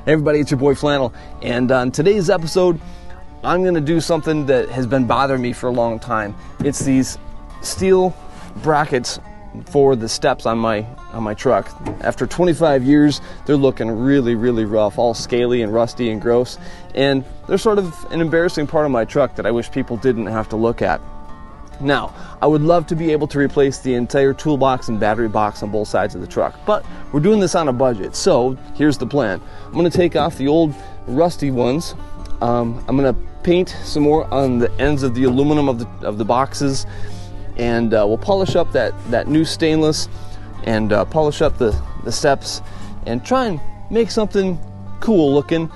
Hey everybody, it's your boy Flannel, and on today's episode I'm going to do something that has been bothering me for a long time. It's these steel brackets for the steps on my truck. After 25 years, they're looking really rough, all scaly and rusty and gross, and they're sort of an embarrassing part of my truck that I wish people didn't have to look at. Now, I would love to be able to replace the entire toolbox and battery box on both sides of the truck, but we're doing this on a budget, so here's the plan. I'm going to take off the old rusty ones. I'm going to paint some more on the ends of the aluminum of the boxes, and we'll polish up that new stainless and polish up the steps and try and make something cool looking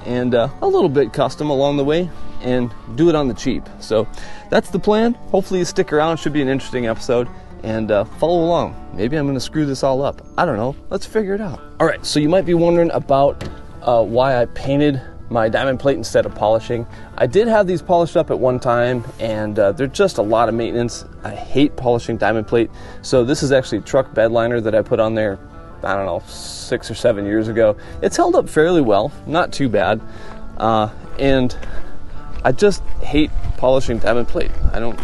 and a little bit custom along the way, and do it on the cheap. So that's the plan. Hopefully you stick around. It should be an interesting episode, and follow along. Maybe I'm going to screw this all up. I don't know. Let's figure it out. All right, so you might be wondering about why I painted my diamond plate instead of polishing. I did have these polished up at one time, and they're just a lot of maintenance. I hate polishing diamond plate. So this is actually a truck bed liner that I put on there, I don't know, 6 or 7 years ago. It's held up fairly well, not too bad. And I just hate polishing diamond plate. I don't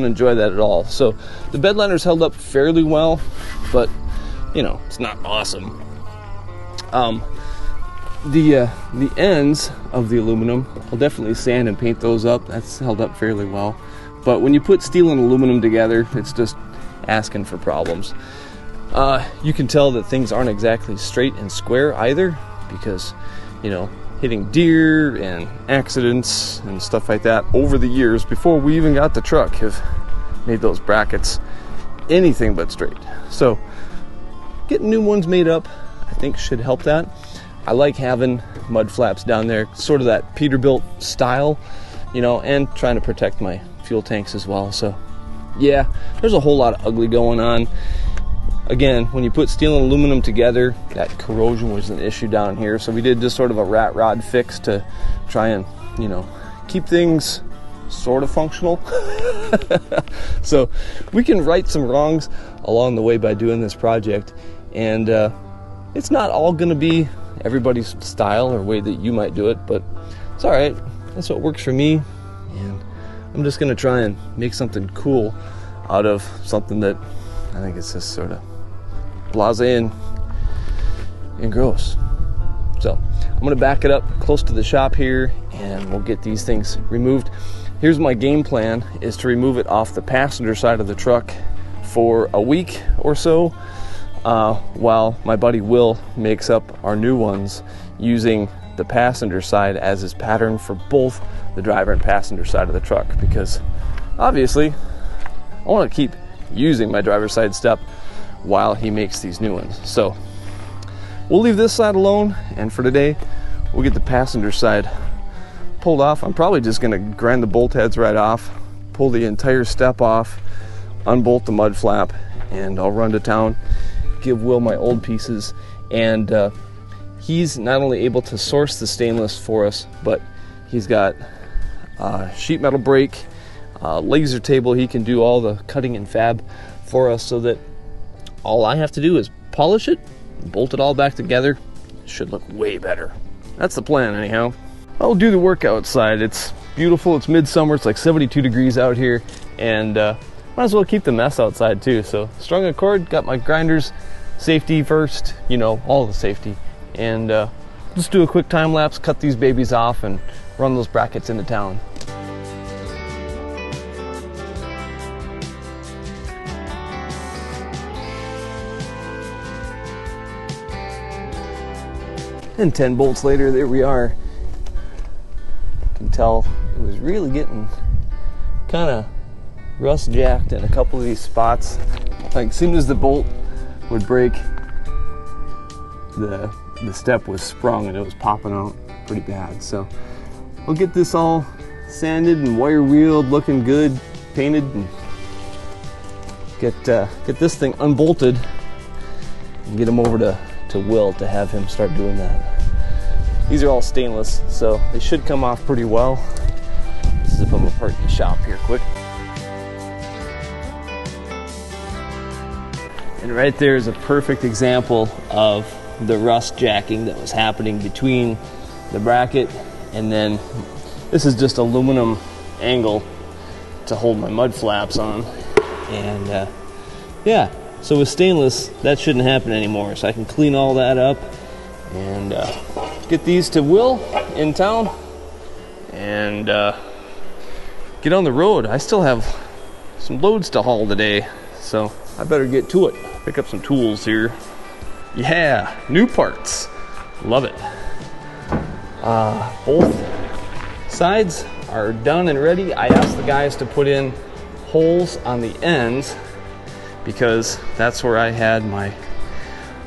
enjoy that at all. So the bed liner's held up fairly well, but you know, it's not awesome. The ends of the aluminum, I'll definitely sand and paint those up. That's held up fairly well. But when you put steel and aluminum together, it's just asking for problems. You can tell that things aren't exactly straight and square either, because, you know, hitting deer and accidents and stuff like that over the years before we even got the truck have made those brackets anything but straight. So getting new ones made up, I think, should help that. I like having mud flaps down there, sort of that Peterbilt style, you know, and trying to protect my fuel tanks as well. So yeah, there's a whole lot of ugly going on. Again, when you put steel and aluminum together, that corrosion was an issue down here. So we did just sort of a rat rod fix to try and, you know, keep things sort of functional. So we can right some wrongs along the way by doing this project. And it's not all going to be everybody's style or way that you might do it, but it's all right. That's what works for me. And I'm just going to try and make something cool out of something that I think is just sort of blasé and gross. So I'm going to back it up close to the shop here, and we'll get these things removed. Here's my game plan, is to remove it off the passenger side of the truck for a week or so, while my buddy Will makes up our new ones using the passenger side as his pattern for both the driver and passenger side of the truck, because obviously I want to keep using my driver's side step while he makes these new ones. So we'll leave this side alone, and for today we'll get the passenger side pulled off. I'm probably just going to grind the bolt heads right off, pull the entire step off, unbolt the mud flap, and I'll run to town, give Will my old pieces, and he's not only able to source the stainless for us, but he's got sheet metal brake, laser table. He can do all the cutting and fab for us, so that all I have to do is polish it, bolt it all back together. It should look way better. That's the plan anyhow. I'll do the work outside. It's beautiful. It's midsummer. It's like 72 degrees out here, and might as well keep the mess outside too. So strung a cord, got my grinders, safety first, you know, all the safety, and let's do a quick time lapse, cut these babies off, and run those brackets into town. And 10 bolts later, there we are. You can tell it was really getting kind of rust jacked in a couple of these spots. Like, as soon as the bolt would break, the step was sprung and it was popping out pretty bad. So we'll get this all sanded and wire wheeled, looking good, painted, and get this thing unbolted and get them over to Will to have him start doing that. These are all stainless, so they should come off pretty well. Let's zip them apart in the shop here quick. And right there is a perfect example of the rust jacking that was happening between the bracket, and then this is just aluminum angle to hold my mud flaps on. And yeah, so with stainless, that shouldn't happen anymore. So I can clean all that up and get these to Will in town and get on the road. I still have some loads to haul today, so I better get to it. Pick up some tools here. Yeah, new parts. Love it. Both sides are done and ready. I asked the guys to put in holes on the ends because that's where I had my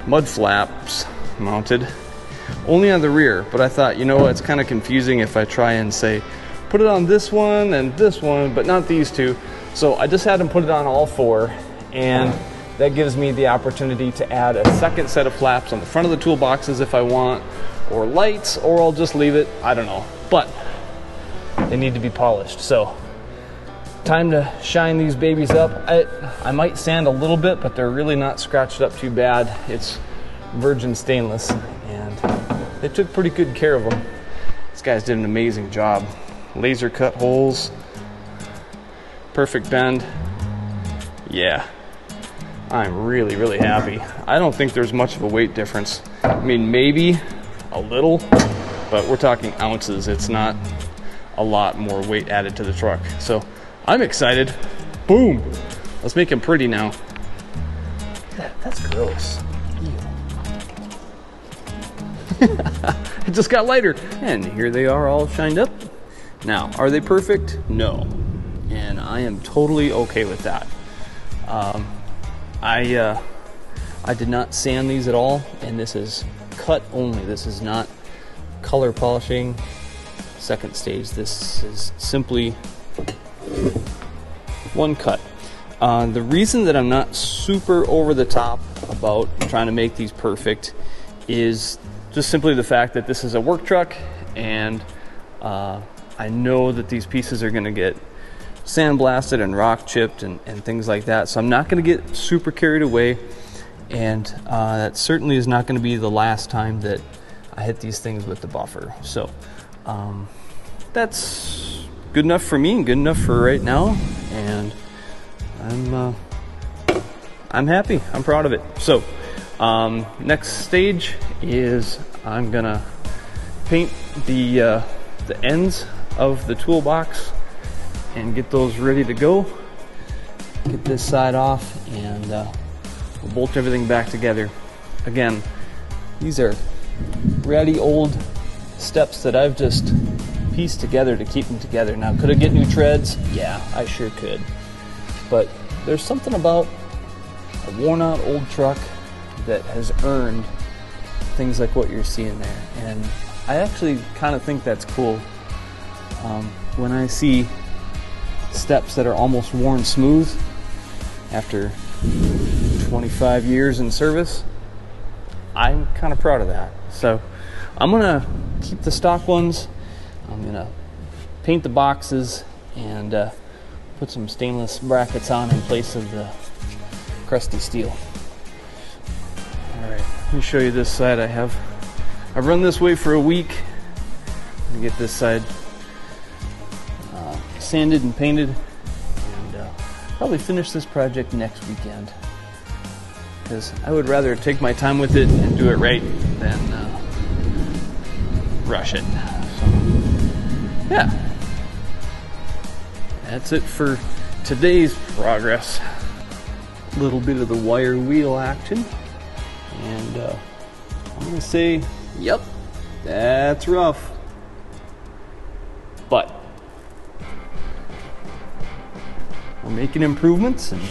mud flaps mounted, only on the rear. But I thought, you know, it's kind of confusing if I try and say put it on this one and this one but not these two. So I just had them put it on all four, and that gives me the opportunity to add a second set of flaps on the front of the toolboxes if I want, or lights, or I'll just leave it. I don't know, but they need to be polished. So time to shine these babies up. I might sand a little bit, but they're really not scratched up too bad. It's virgin stainless, and they took pretty good care of them. These guys did an amazing job. Laser cut holes, perfect bend. Yeah, I'm really, really happy. I don't think there's much of a weight difference. I mean, maybe a little, but we're talking ounces. It's not a lot more weight added to the truck. So I'm excited. Boom. Let's make him pretty now. That's gross. It just got lighter. And here they are all shined up. Now, are they perfect? No. And I am totally okay with that. I did not sand these at all, and this is cut only. This is not color polishing. Second stage, this is simply one cut. The reason that I'm not super over the top about trying to make these perfect is just simply the fact that this is a work truck, and I know that these pieces are going to get sandblasted and rock chipped and things like that, so I'm not going to get super carried away, and that certainly is not going to be the last time that I hit these things with the buffer. So that's good enough for me and good enough for right now, and I'm happy. I'm proud of it. So next stage is I'm gonna paint the ends of the toolbox and get those ready to go. Get this side off, and we'll bolt everything back together. Again, these are ratty old steps that I've just pieced together to keep them together. Now, could I get new treads? Yeah, I sure could. But there's something about a worn out old truck that has earned things like what you're seeing there. And I actually kind of think that's cool. When I see steps that are almost worn smooth after 25 years in service, I'm kind of proud of that. So I'm gonna keep the stock ones. I'm gonna paint the boxes and put some stainless brackets on in place of the crusty steel. All right, let me show you this side. I've run this way for a week. Let me get this side sanded and painted, and probably finish this project next weekend, because I would rather take my time with it and do it right than rush it. So, yeah, that's it for today's progress. A little bit of the wire wheel action, and I'm gonna say, yep, that's rough, but we're making improvements, and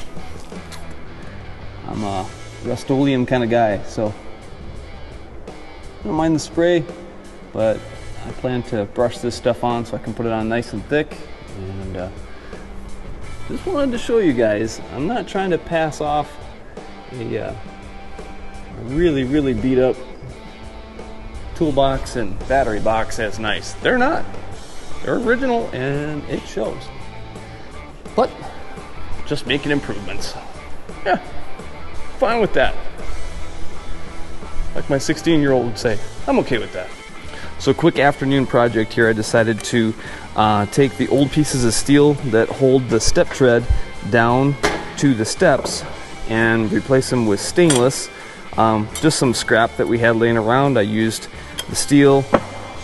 I'm a Rust-Oleum kind of guy, so I don't mind the spray, but I plan to brush this stuff on so I can put it on nice and thick. And just wanted to show you guys, I'm not trying to pass off a really, really beat up toolbox and battery box as nice. They're not. They're original, and it shows. But just making improvements. Yeah, fine with that. like my 16-year-old would say. I'm okay with that. So quick afternoon project here. I decided to take the old pieces of steel that hold the step tread down to the steps and replace them with stainless. Just some scrap that we had laying around. I used the steel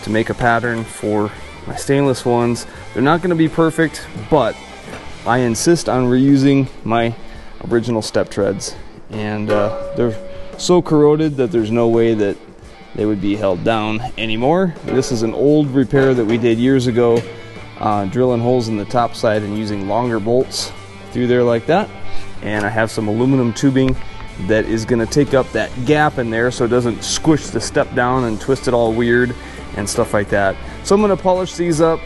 to make a pattern for my stainless ones. They're not going to be perfect, but I insist on reusing my original step treads, and they're so corroded that there's no way that they would be held down anymore. This is an old repair that we did years ago, drilling holes in the top side and using longer bolts through there like that. And I have some aluminum tubing that is going to take up that gap in there so it doesn't squish the step down and twist it all weird and stuff like that. So I'm going to polish these up,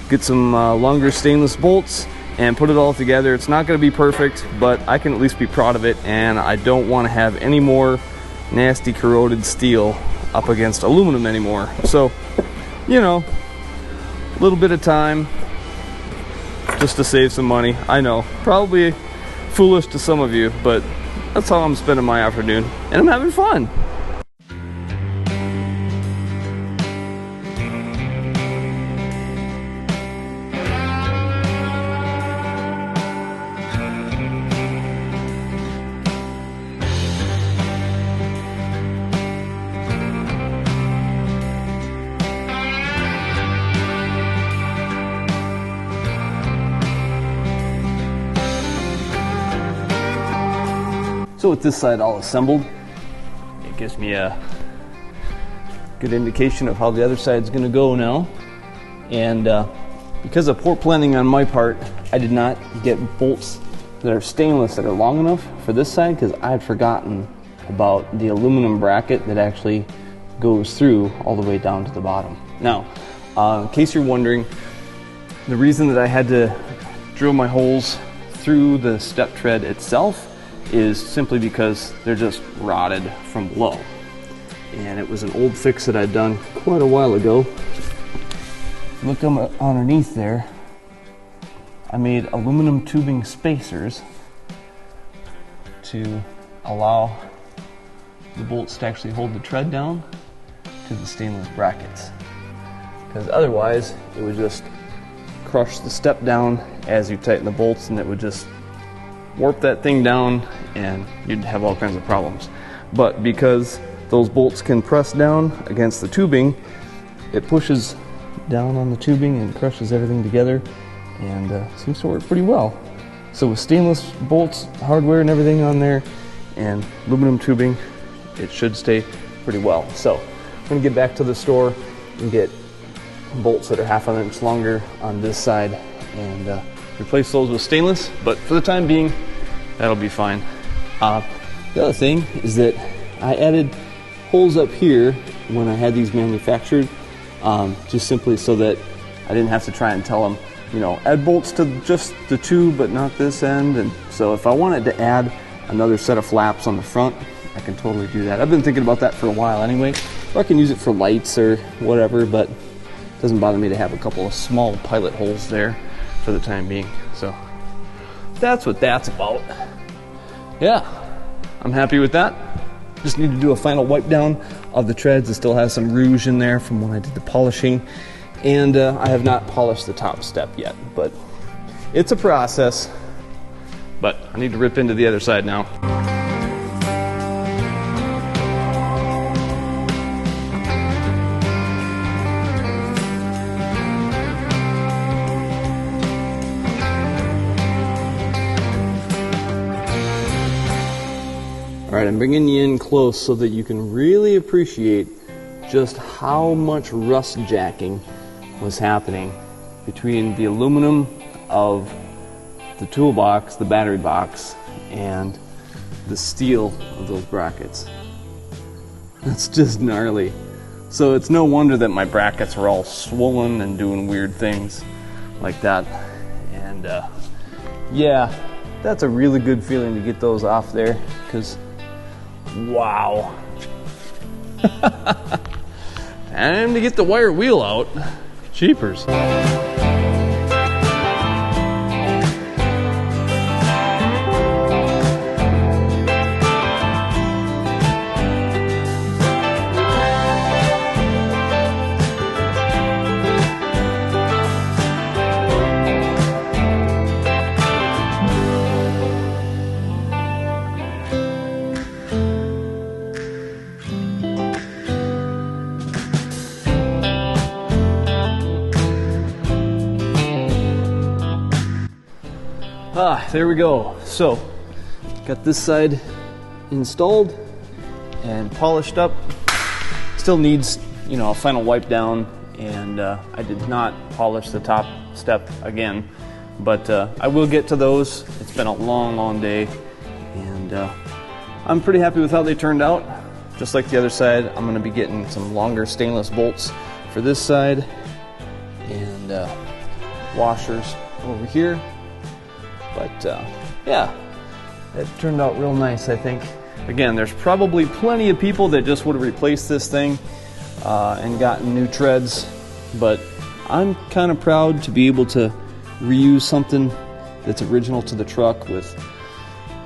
get some longer stainless bolts and put it all together. It's not going to be perfect, but I can at least be proud of it, and I don't want to have any more nasty corroded steel up against aluminum anymore. So, you know, a little bit of time just to save some money. I know, probably foolish to some of you, but that's how I'm spending my afternoon, and I'm having fun. So with this side all assembled, it gives me a good indication of how the other side's going to go now. And because of poor planning on my part, I did not get bolts that are stainless that are long enough for this side, because I had forgotten about the aluminum bracket that actually goes through all the way down to the bottom. Now, in case you're wondering, the reason that I had to drill my holes through the step tread itself is simply because they're just rotted from below. And it was an old fix that I'd done quite a while ago. Look underneath there. I made aluminum tubing spacers to allow the bolts to actually hold the tread down to the stainless brackets. Because otherwise, it would just crush the step down as you tighten the bolts, and it would just warp that thing down and you'd have all kinds of problems. But because those bolts can press down against the tubing, it pushes down on the tubing and crushes everything together, and seems to work pretty well. So with stainless bolts, hardware and everything on there, and aluminum tubing, it should stay pretty well. So I'm going to get back to the store and get bolts that are ½ an inch longer on this side and replace those with stainless, but for the time being, that'll be fine. The other thing is that I added holes up here when I had these manufactured, just simply so that I didn't have to try and tell them, you know, add bolts to just the tube but not this end. And so if I wanted to add another set of flaps on the front, I can totally do that. I've been thinking about that for a while anyway, or I can use it for lights or whatever, but it doesn't bother me to have a couple of small pilot holes there for the time being. So that's what that's about. Yeah, I'm happy with that. Just need to do a final wipe down of the treads. It still has some rouge in there from when I did the polishing, and I have not polished the top step yet, but it's a process. But I need to rip into the other side now. Alright, I'm bringing you in close so that you can really appreciate just how much rust jacking was happening between the aluminum of the toolbox, the battery box, and the steel of those brackets. That's just gnarly. So it's no wonder that my brackets were all swollen and doing weird things like that. And yeah, that's a really good feeling to get those off there, because wow. And to get the wire wheel out, jeepers. there we go. So, got this side installed and polished up. Still needs, you know, a final wipe down, and I did not polish the top step again, but I will get to those. It's been a long day, and I'm pretty happy with how they turned out. Just like the other side, I'm going to be getting some longer stainless bolts for this side, and washers over here. But yeah, it turned out real nice, I think. Again, there's probably plenty of people that just would have replaced this thing and gotten new treads, but I'm kind of proud to be able to reuse something that's original to the truck with,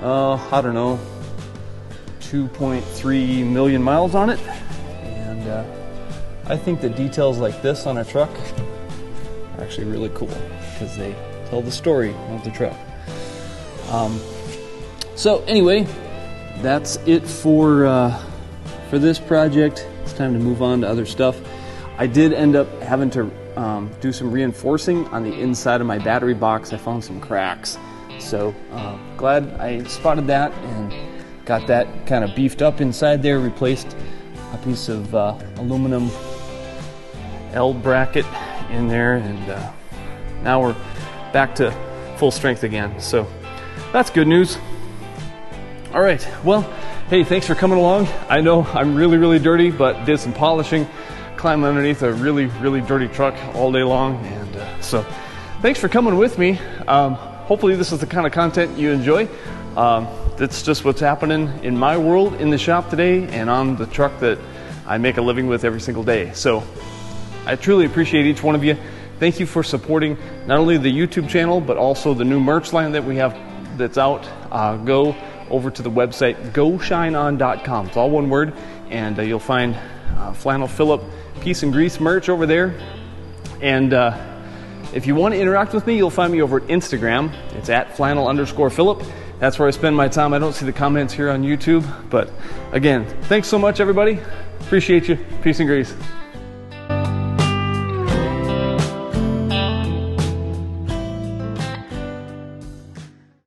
I don't know, 2.3 million miles on it. And I think that details like this on a truck are actually really cool because they tell the story of the truck. So anyway, that's it for this project. It's time to move on to other stuff. I did end up having to do some reinforcing on the inside of my battery box. I found some cracks, so glad I spotted that and got that kind of beefed up inside there. Replaced a piece of aluminum L bracket in there, and now we're back to full strength again. So that's good news. All right, well, hey, thanks for coming along. I know I'm really dirty, but did some polishing, climbed underneath a really dirty truck all day long, and so thanks for coming with me. Hopefully this is the kind of content you enjoy. That's just what's happening in my world in the shop today and on the truck that I make a living with every single day. So I truly appreciate each one of you. Thank you for supporting not only the YouTube channel, but also the new merch line that we have that's out. Go over to the website, goshineon.com. It's all one word, and you'll find Flannel Phillip Peace and Grease merch over there. And if you want to interact with me, you'll find me over at Instagram. It's at flannel_Phillip. That's where I spend my time. I don't see the comments here on YouTube, but again, thanks so much, everybody. Appreciate you. Peace and grease.